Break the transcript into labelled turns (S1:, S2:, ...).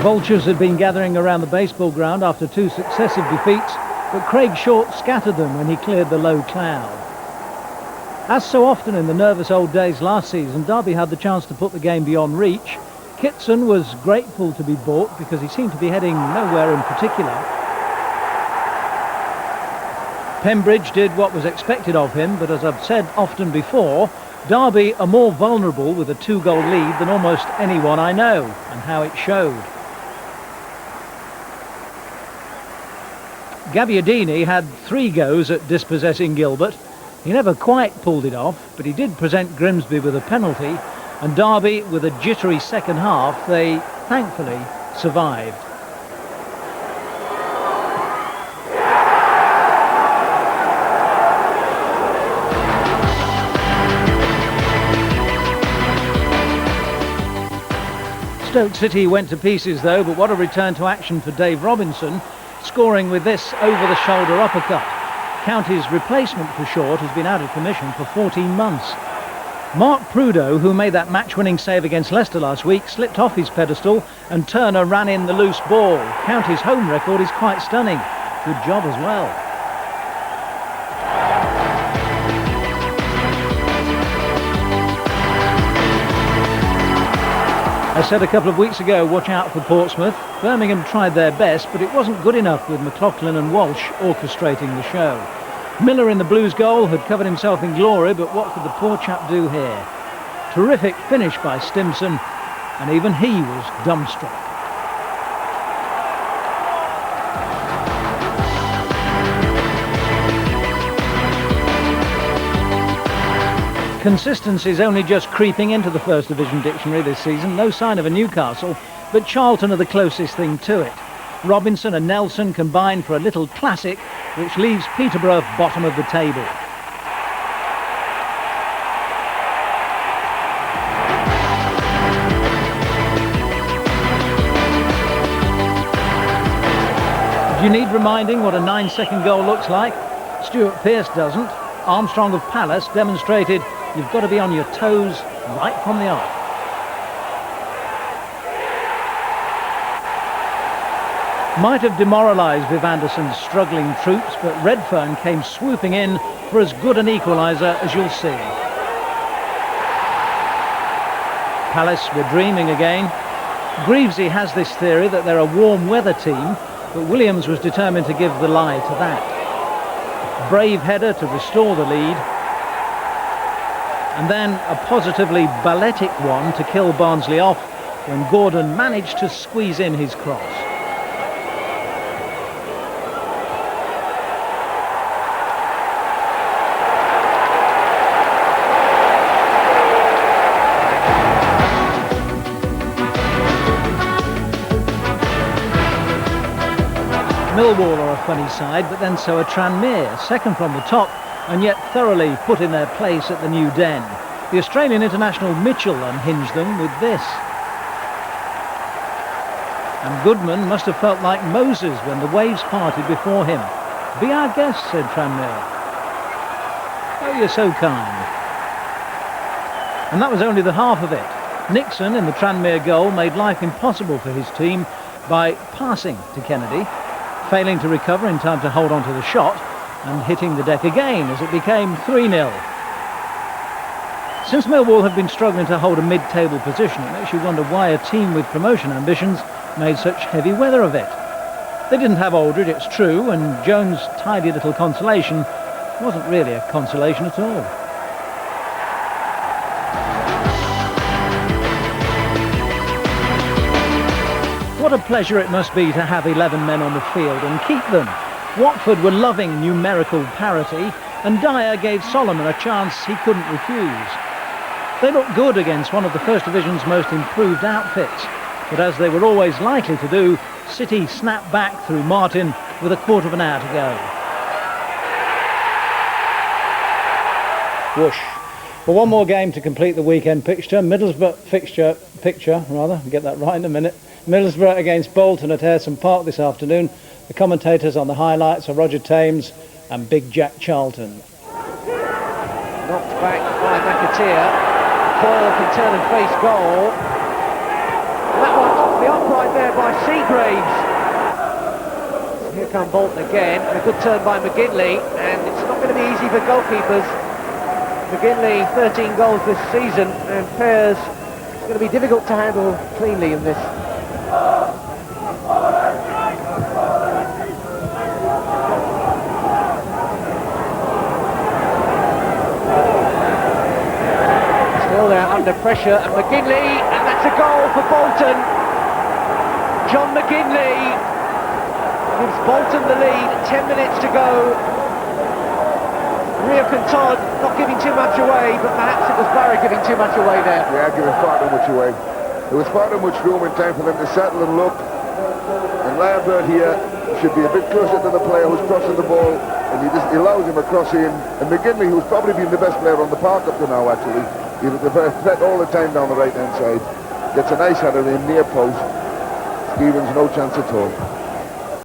S1: Vultures had been gathering around the baseball ground after 2 successive defeats, but Craig Short scattered them when he cleared the low cloud. As so often in the nervous old days last season, Derby had the chance to put the game beyond reach. Kitson was grateful to be bought because he seemed to be heading nowhere in particular. Pembridge did what was expected of him, but as I've said often before, Derby are more vulnerable with a 2-goal lead than almost anyone I know, and how it showed. Gabbiadini had 3 goes at dispossessing Gilbert. He never quite pulled it off, but he did present Grimsby with a penalty, and Derby, with a jittery second half, they thankfully survived. Stoke City went to pieces though, but what a return to action for Dave Robinson, scoring with this over-the-shoulder uppercut. County's replacement for Short has been out of commission for 14 months. Mark Prudo, who made that match-winning save against Leicester last week, slipped off his pedestal and Turner ran in the loose ball. County's home record is quite stunning. Good job as well. I said a couple of weeks ago, watch out for Portsmouth. Birmingham tried their best, but it wasn't good enough with McLaughlin and Walsh orchestrating the show. Miller in the Blues goal had covered himself in glory, but what could the poor chap do here? Terrific finish by Stimson, and even he was dumbstruck. Consistency is only just creeping into the First Division dictionary this season. No sign of a Newcastle, but Charlton are the closest thing to it. Robinson and Nelson combine for a little classic, which leaves Peterborough bottom of the table. Do you need reminding what a 9-second goal looks like? Stuart Pearce doesn't. Armstrong of Palace demonstrated you've got to be on your toes right from the off. Might have demoralised Viv Anderson's struggling troops, but Redfern came swooping in for as good an equaliser as you'll see. Palace were dreaming again. Greavesy has this theory that they're a warm weather team, but Williams was determined to give the lie to that. Brave header to restore the lead, and then a positively balletic one to kill Barnsley off when Gordon managed to squeeze in his cross. Millwall are a funny side, but then so are Tranmere, second from the top, and yet thoroughly put in their place at the new den. The Australian international Mitchell unhinged them with this. And Goodman must have felt like Moses when the waves parted before him. "Be our guest," said Tranmere. "Oh, you're so kind." And that was only the half of it. Nixon in the Tranmere goal made life impossible for his team by passing to Kennedy, failing to recover in time to hold on to the shot, and hitting the deck again as it became 3-0. Since Millwall have been struggling to hold a mid-table position, it makes you wonder why a team with promotion ambitions made such heavy weather of it. They didn't have Aldridge, it's true, and Jones' tidy little consolation wasn't really a consolation at all. What a pleasure it must be to have 11 men on the field and keep them. Watford were loving numerical parity, and Dyer gave Solomon a chance he couldn't refuse. They looked good against one of the First Division's most improved outfits, but as they were always likely to do, City snapped back through Martin with a quarter of an hour to go. Whoosh. Well, one more game to complete the weekend picture. Middlesbrough get that right in a minute. Middlesbrough against Bolton at Ayresome Park this afternoon. The commentators on the highlights are Roger Thames and Big Jack Charlton.
S2: Knocked back by McAteer. Coyle can turn and face goal. That one off the upright there there by Seagraves. Here come Bolton again, and a good turn by McGinley, and it's not going to be easy for goalkeepers. McGinley, 13 goals this season, and Pears, it's going to be difficult to handle cleanly in this. Still there under pressure, and McGinley, and that's a goal for Bolton. John McGinley gives Bolton the lead, 10 minutes to go. Rio Todd not giving too much away, but perhaps it was Barry giving too much away there.
S3: Yeah, giving far too much away. There was far too much room and time for them to settle and look. And Lambert here should be a bit closer to the player who's crossing the ball, and he allows him a cross in. And McGinley, who's probably been the best player on the park up to now, actually, he was the threat all the time down the right-hand side. Gets a nice header in near post. Stevens, no chance at all.